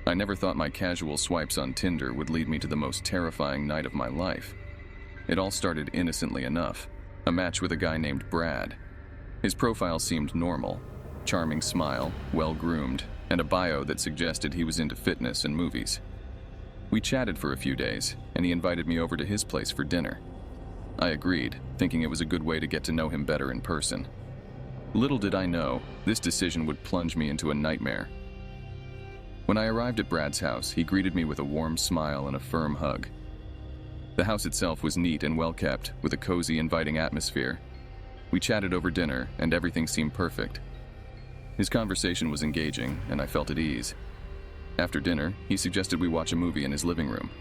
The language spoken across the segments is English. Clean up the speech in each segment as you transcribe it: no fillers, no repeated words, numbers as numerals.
I never thought my casual swipes on Tinder would lead me to the most terrifying night of my life. It all started innocently enough, a match with a guy named Brad. His profile seemed normal, charming smile, well-groomed, and a bio that suggested he was into fitness and movies. We chatted for a few days, and he invited me over to his place for dinner. I agreed, thinking it was a good way to get to know him better in person. Little did I know, this decision would plunge me into a nightmare. When I arrived at Brad's house, he greeted me with a warm smile and a firm hug. The house itself was neat and well-kept, with a cozy, inviting atmosphere. We chatted over dinner, and everything seemed perfect. His conversation was engaging, and I felt at ease. After dinner, he suggested we watch a movie in his living room.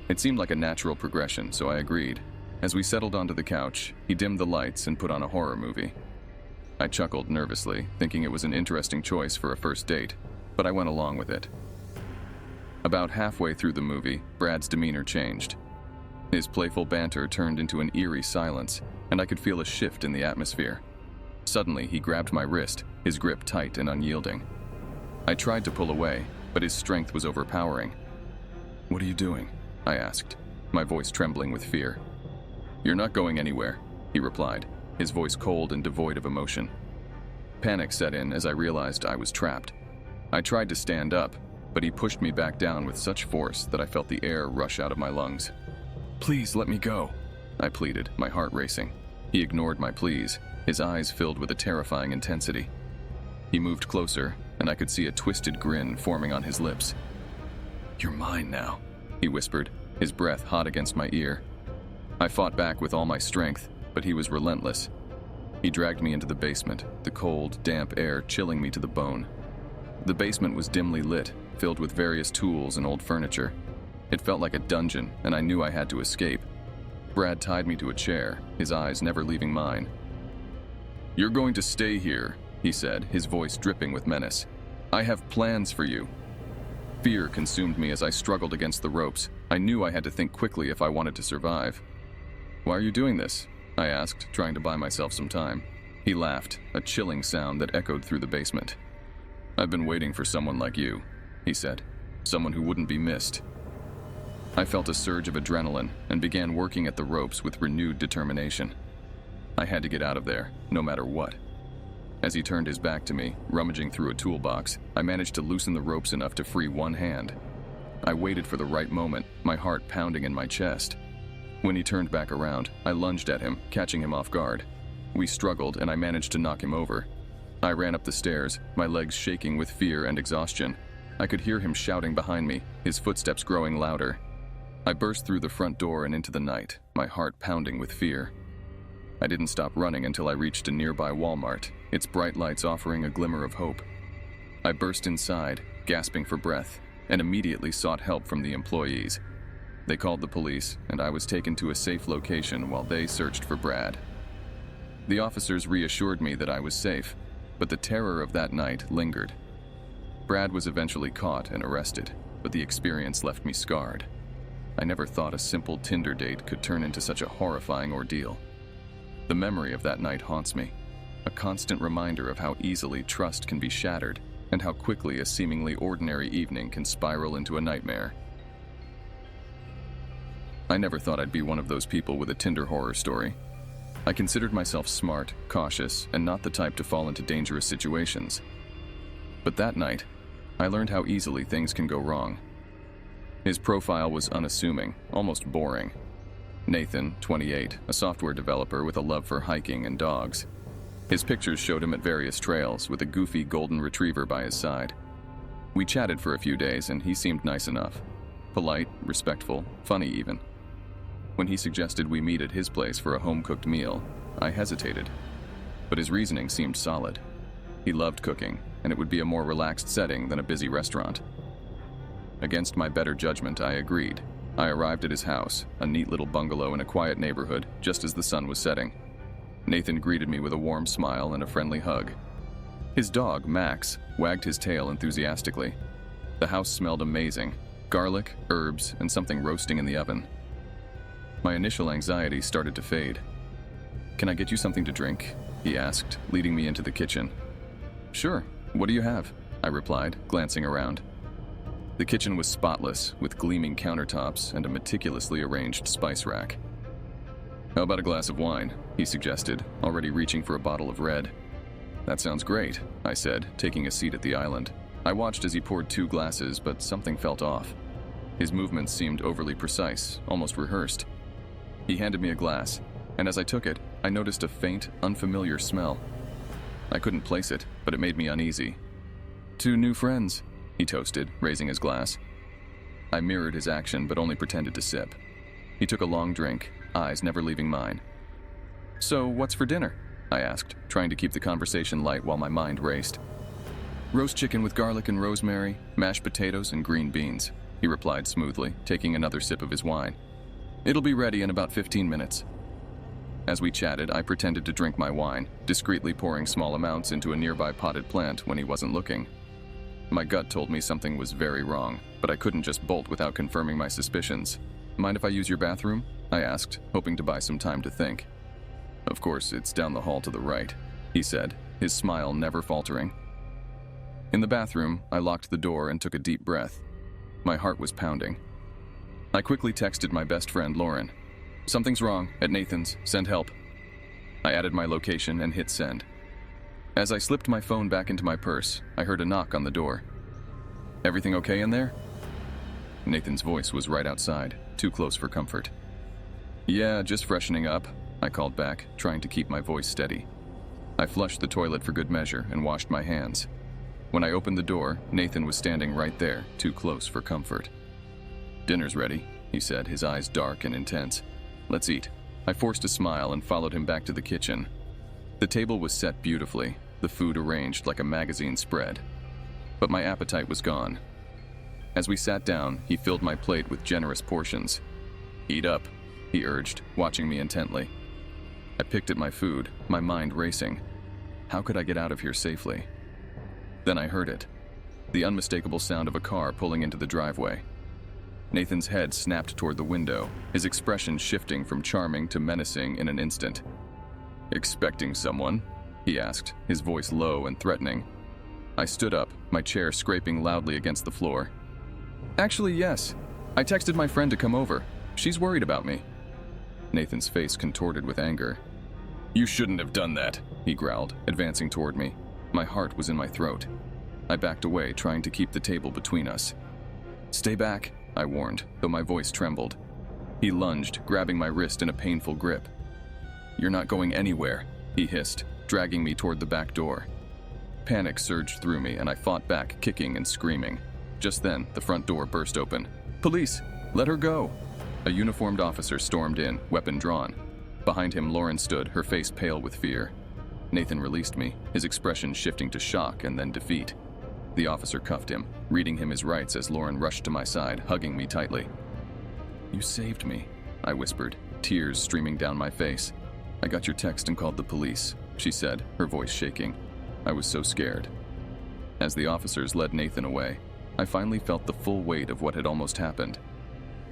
It seemed like a natural progression, so I agreed. As we settled onto the couch, he dimmed the lights and put on a horror movie. I chuckled nervously, thinking it was an interesting choice for a first date, but I went along with it. About halfway through the movie, Brad's demeanor changed. His playful banter turned into an eerie silence, and I could feel a shift in the atmosphere. Suddenly, he grabbed my wrist, his grip tight and unyielding. I tried to pull away, but his strength was overpowering. "What are you doing?" I asked, my voice trembling with fear. "You're not going anywhere," he replied, his voice cold and devoid of emotion. Panic set in as I realized I was trapped. I tried to stand up, but he pushed me back down with such force that I felt the air rush out of my lungs. "Please let me go," I pleaded, my heart racing. He ignored my pleas, his eyes filled with a terrifying intensity. He moved closer, and I could see a twisted grin forming on his lips. "You're mine now," he whispered, his breath hot against my ear. I fought back with all my strength, but he was relentless. He dragged me into the basement, the cold, damp air chilling me to the bone. The basement was dimly lit, filled with various tools and old furniture. It felt like a dungeon, and I knew I had to escape. Brad tied me to a chair, his eyes never leaving mine. "You're going to stay here," he said, his voice dripping with menace. "I have plans for you." Fear consumed me as I struggled against the ropes. I knew I had to think quickly if I wanted to survive. "Why are you doing this?" I asked, trying to buy myself some time. He laughed, a chilling sound that echoed through the basement. "I've been waiting for someone like you," he said, "someone who wouldn't be missed." I felt a surge of adrenaline and began working at the ropes with renewed determination. I had to get out of there, no matter what. As he turned his back to me, rummaging through a toolbox, I managed to loosen the ropes enough to free one hand. I waited for the right moment, my heart pounding in my chest. When he turned back around, I lunged at him, catching him off guard. We struggled, and I managed to knock him over. I ran up the stairs, my legs shaking with fear and exhaustion. I could hear him shouting behind me, his footsteps growing louder. I burst through the front door and into the night, my heart pounding with fear. I didn't stop running until I reached a nearby Walmart, its bright lights offering a glimmer of hope. I burst inside, gasping for breath, and immediately sought help from the employees. They called the police, and I was taken to a safe location while they searched for Brad. The officers reassured me that I was safe, but the terror of that night lingered. Brad was eventually caught and arrested, but the experience left me scarred. I never thought a simple Tinder date could turn into such a horrifying ordeal. The memory of that night haunts me, a constant reminder of how easily trust can be shattered and how quickly a seemingly ordinary evening can spiral into a nightmare. I never thought I'd be one of those people with a Tinder horror story. I considered myself smart, cautious, and not the type to fall into dangerous situations. But that night, I learned how easily things can go wrong. His profile was unassuming, almost boring. Nathan, 28, a software developer with a love for hiking and dogs. His pictures showed him at various trails with a goofy golden retriever by his side. We chatted for a few days and he seemed nice enough. Polite, respectful, funny even. When he suggested we meet at his place for a home-cooked meal, I hesitated. But his reasoning seemed solid. He loved cooking, and it would be a more relaxed setting than a busy restaurant. Against my better judgment, I agreed. I arrived at his house, a neat little bungalow in a quiet neighborhood, just as the sun was setting. Nathan greeted me with a warm smile and a friendly hug. His dog, Max, wagged his tail enthusiastically. The house smelled amazing, garlic, herbs, and something roasting in the oven. My initial anxiety started to fade. "Can I get you something to drink?" he asked, leading me into the kitchen. "Sure, what do you have?" I replied, glancing around. The kitchen was spotless, with gleaming countertops and a meticulously arranged spice rack. "How about a glass of wine?" he suggested, already reaching for a bottle of red. "That sounds great," I said, taking a seat at the island. I watched as he poured 2 glasses, but something felt off. His movements seemed overly precise, almost rehearsed. He handed me a glass, and as I took it, I noticed a faint, unfamiliar smell. I couldn't place it, but it made me uneasy. "2 new friends," he toasted, raising his glass. I mirrored his action, but only pretended to sip. He took a long drink, eyes never leaving mine. "So, what's for dinner?" I asked, trying to keep the conversation light while my mind raced. "Roast chicken with garlic and rosemary, mashed potatoes and green beans," he replied smoothly, taking another sip of his wine. "It'll be ready in about 15 minutes. As we chatted, I pretended to drink my wine, discreetly pouring small amounts into a nearby potted plant when he wasn't looking. My gut told me something was very wrong, but I couldn't just bolt without confirming my suspicions. "Mind if I use your bathroom?" I asked, hoping to buy some time to think. "Of course, it's down the hall to the right," he said, his smile never faltering. In the bathroom, I locked the door and took a deep breath. My heart was pounding. I quickly texted my best friend, Lauren. "Something's wrong, at Nathan's, send help." I added my location and hit send. As I slipped my phone back into my purse, I heard a knock on the door. "Everything okay in there?" Nathan's voice was right outside, too close for comfort. "Yeah, just freshening up," I called back, trying to keep my voice steady. I flushed the toilet for good measure and washed my hands. When I opened the door, Nathan was standing right there, too close for comfort. "Dinner's ready," he said, his eyes dark and intense. "Let's eat." I forced a smile and followed him back to the kitchen. The table was set beautifully, the food arranged like a magazine spread. But my appetite was gone. As we sat down, he filled my plate with generous portions. "Eat up," he urged, watching me intently. I picked at my food, my mind racing. How could I get out of here safely? Then I heard it. The unmistakable sound of a car pulling into the driveway. Nathan's head snapped toward the window, his expression shifting from charming to menacing in an instant. "Expecting someone?" he asked, his voice low and threatening. I stood up, my chair scraping loudly against the floor. "Actually, yes. I texted my friend to come over. She's worried about me." Nathan's face contorted with anger. "You shouldn't have done that," he growled, advancing toward me. My heart was in my throat. I backed away, trying to keep the table between us. "Stay back," I warned, though my voice trembled. He lunged, grabbing my wrist in a painful grip. "You're not going anywhere," he hissed, dragging me toward the back door. Panic surged through me, and I fought back, kicking and screaming. Just then, the front door burst open. "Police! Let her go!" A uniformed officer stormed in, weapon drawn. Behind him, Lauren stood, her face pale with fear. Nathan released me, his expression shifting to shock and then defeat. The officer cuffed him, reading him his rights as Lauren rushed to my side, hugging me tightly. "You saved me," I whispered, tears streaming down my face. "I got your text and called the police," she said, her voice shaking. I was so scared. As the officers led Nathan away, I finally felt the full weight of what had almost happened.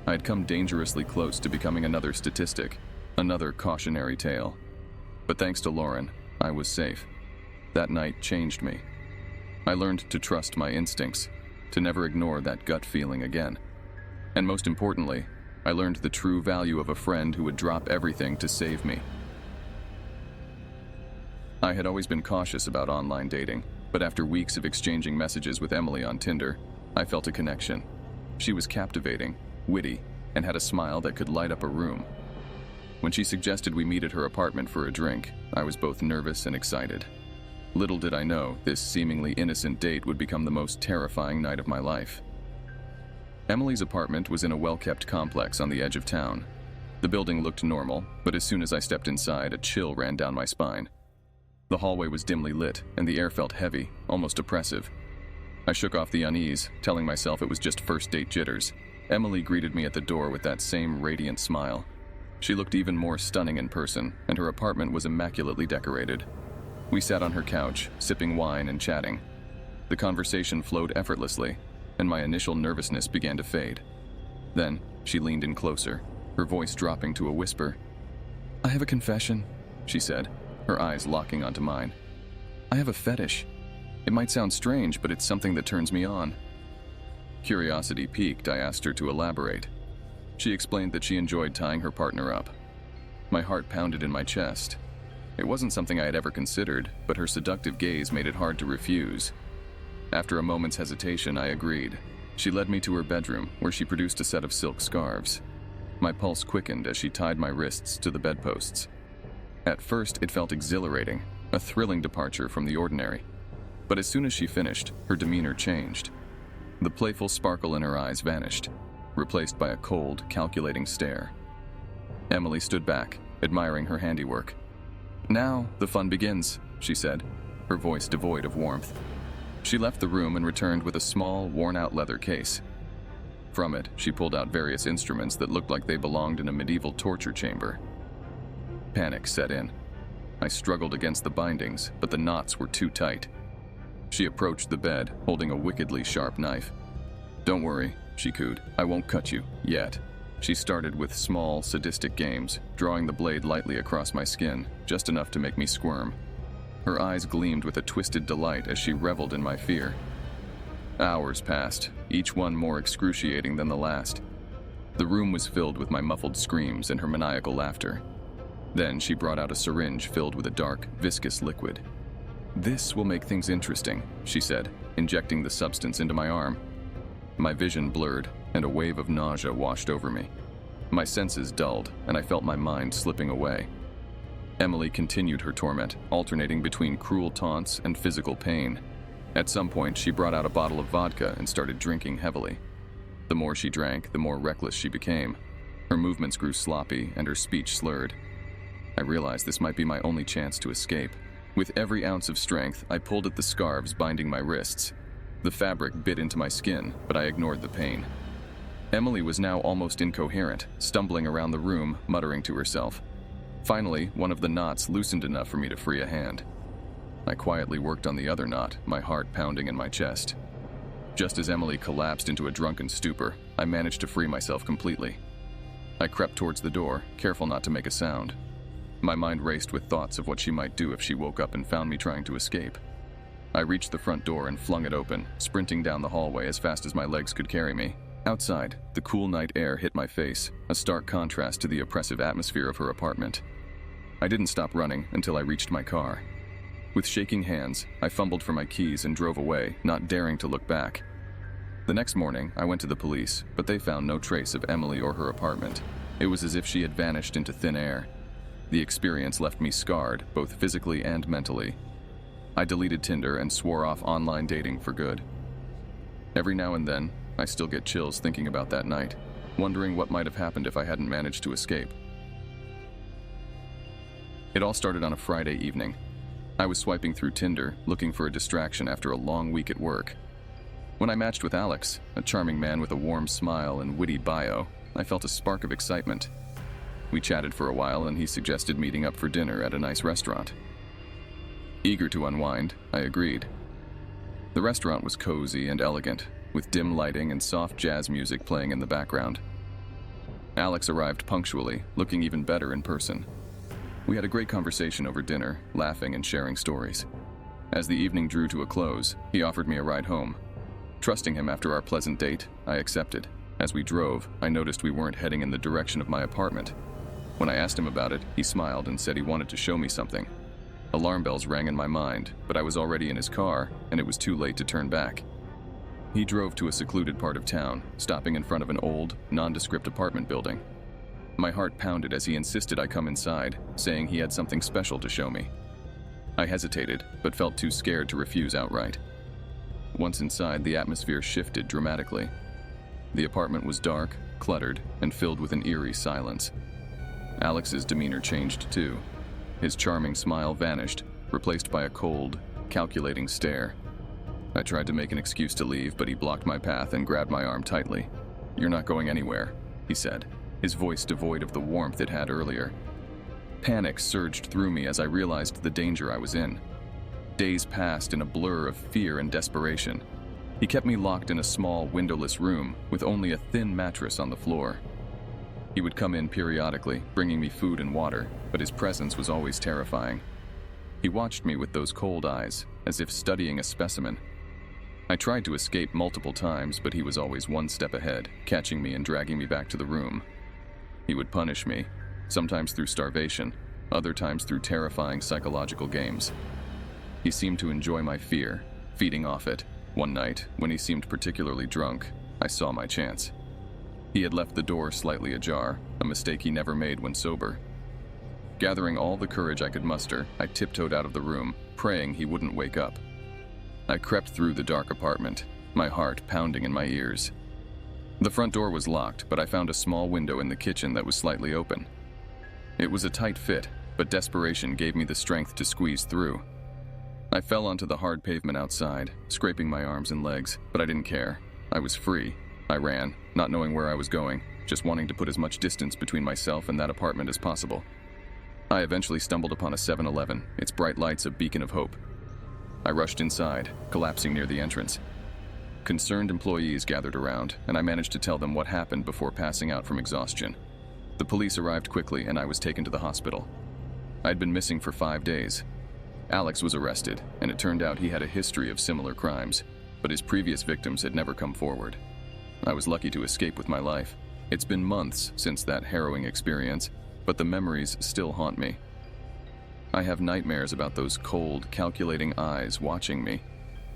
I had come dangerously close to becoming another statistic, another cautionary tale. But thanks to Lauren, I was safe. That night changed me. I learned to trust my instincts, to never ignore that gut feeling again. And most importantly, I learned the true value of a friend who would drop everything to save me. I had always been cautious about online dating, but after weeks of exchanging messages with Emily on Tinder, I felt a connection. She was captivating, witty, and had a smile that could light up a room. When she suggested we meet at her apartment for a drink, I was both nervous and excited. Little did I know this seemingly innocent date would become the most terrifying night of my life. Emily's apartment was in a well-kept complex on the edge of town. The building looked normal, but as soon as I stepped inside, a chill ran down my spine. The hallway was dimly lit, and the air felt heavy, almost oppressive. I shook off the unease, telling myself it was just first-date jitters. Emily greeted me at the door with that same radiant smile. She looked even more stunning in person, and her apartment was immaculately decorated. We sat on her couch, sipping wine and chatting. The conversation flowed effortlessly, and my initial nervousness began to fade. Then, she leaned in closer, her voice dropping to a whisper. "I have a confession," she said, her eyes locking onto mine. "I have a fetish. It might sound strange, but it's something that turns me on." Curiosity piqued, I asked her to elaborate. She explained that she enjoyed tying her partner up. My heart pounded in my chest. It wasn't something I had ever considered, but her seductive gaze made it hard to refuse. After a moment's hesitation, I agreed. She led me to her bedroom, where she produced a set of silk scarves. My pulse quickened as she tied my wrists to the bedposts. At first, it felt exhilarating, a thrilling departure from the ordinary. But as soon as she finished, her demeanor changed. The playful sparkle in her eyes vanished, replaced by a cold, calculating stare. Emily stood back, admiring her handiwork. "Now, the fun begins," she said, her voice devoid of warmth. She left the room and returned with a small, worn-out leather case. From it, she pulled out various instruments that looked like they belonged in a medieval torture chamber. Panic set in. I struggled against the bindings, but the knots were too tight. She approached the bed, holding a wickedly sharp knife. "Don't worry," she cooed. "I won't cut you, yet." She started with small, sadistic games, drawing the blade lightly across my skin, just enough to make me squirm. Her eyes gleamed with a twisted delight as she reveled in my fear. Hours passed, each one more excruciating than the last. The room was filled with my muffled screams and her maniacal laughter. Then she brought out a syringe filled with a dark, viscous liquid. "This will make things interesting," she said, injecting the substance into my arm. My vision blurred, and a wave of nausea washed over me. My senses dulled, and I felt my mind slipping away. Emily continued her torment, alternating between cruel taunts and physical pain. At some point, she brought out a bottle of vodka and started drinking heavily. The more she drank, the more reckless she became. Her movements grew sloppy, and her speech slurred. I realized this might be my only chance to escape. With every ounce of strength, I pulled at the scarves binding my wrists. The fabric bit into my skin, but I ignored the pain. Emily was now almost incoherent, stumbling around the room, muttering to herself. Finally, one of the knots loosened enough for me to free a hand. I quietly worked on the other knot, my heart pounding in my chest. Just as Emily collapsed into a drunken stupor, I managed to free myself completely. I crept towards the door, careful not to make a sound. My mind raced with thoughts of what she might do if she woke up and found me trying to escape. I reached the front door and flung it open, sprinting down the hallway as fast as my legs could carry me. Outside, the cool night air hit my face, a stark contrast to the oppressive atmosphere of her apartment. I didn't stop running until I reached my car. With shaking hands, I fumbled for my keys and drove away, not daring to look back. The next morning, I went to the police, but they found no trace of Emily or her apartment. It was as if she had vanished into thin air. The experience left me scarred, both physically and mentally. I deleted Tinder and swore off online dating for good. Every now and then, I still get chills thinking about that night, wondering what might have happened if I hadn't managed to escape. It all started on a Friday evening. I was swiping through Tinder, looking for a distraction after a long week at work. When I matched with Alex, a charming man with a warm smile and witty bio, I felt a spark of excitement. We chatted for a while and he suggested meeting up for dinner at a nice restaurant. Eager to unwind, I agreed. The restaurant was cozy and elegant, with dim lighting and soft jazz music playing in the background. Alex arrived punctually, looking even better in person. We had a great conversation over dinner, laughing and sharing stories. As the evening drew to a close, he offered me a ride home. Trusting him after our pleasant date, I accepted. As we drove, I noticed we weren't heading in the direction of my apartment. When I asked him about it, he smiled and said he wanted to show me something. Alarm bells rang in my mind, but I was already in his car, and it was too late to turn back. He drove to a secluded part of town, stopping in front of an old, nondescript apartment building. My heart pounded as he insisted I come inside, saying he had something special to show me. I hesitated, but felt too scared to refuse outright. Once inside, the atmosphere shifted dramatically. The apartment was dark, cluttered, and filled with an eerie silence. Alex's demeanor changed too. His charming smile vanished, replaced by a cold, calculating stare. I tried to make an excuse to leave, but he blocked my path and grabbed my arm tightly. "You're not going anywhere," he said, his voice devoid of the warmth it had earlier. Panic surged through me as I realized the danger I was in. Days passed in a blur of fear and desperation. He kept me locked in a small, windowless room with only a thin mattress on the floor. He would come in periodically, bringing me food and water, but his presence was always terrifying. He watched me with those cold eyes, as if studying a specimen. I tried to escape multiple times, but he was always one step ahead, catching me and dragging me back to the room. He would punish me, sometimes through starvation, other times through terrifying psychological games. He seemed to enjoy my fear, feeding off it. One night, when he seemed particularly drunk, I saw my chance. He had left the door slightly ajar, a mistake he never made when sober. Gathering all the courage I could muster, I tiptoed out of the room, praying he wouldn't wake up. I crept through the dark apartment, my heart pounding in my ears. The front door was locked, but I found a small window in the kitchen that was slightly open. It was a tight fit, but desperation gave me the strength to squeeze through. I fell onto the hard pavement outside, scraping my arms and legs, but I didn't care. I was free. I ran, not knowing where I was going, just wanting to put as much distance between myself and that apartment as possible. I eventually stumbled upon a 7-Eleven, its bright lights a beacon of hope. I rushed inside, collapsing near the entrance. Concerned employees gathered around, and I managed to tell them what happened before passing out from exhaustion. The police arrived quickly, and I was taken to the hospital. I had been missing for 5 days. Alex was arrested, and it turned out he had a history of similar crimes, but his previous victims had never come forward. I was lucky to escape with my life. It's been months since that harrowing experience, but the memories still haunt me. I have nightmares about those cold, calculating eyes watching me,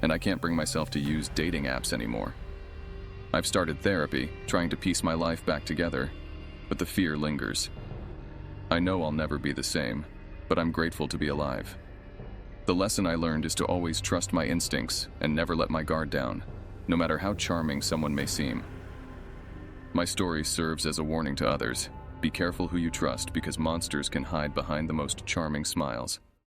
and I can't bring myself to use dating apps anymore. I've started therapy, trying to piece my life back together, but the fear lingers. I know I'll never be the same, but I'm grateful to be alive. The lesson I learned is to always trust my instincts and never let my guard down, no matter how charming someone may seem. My story serves as a warning to others. Be careful who you trust, because monsters can hide behind the most charming smiles.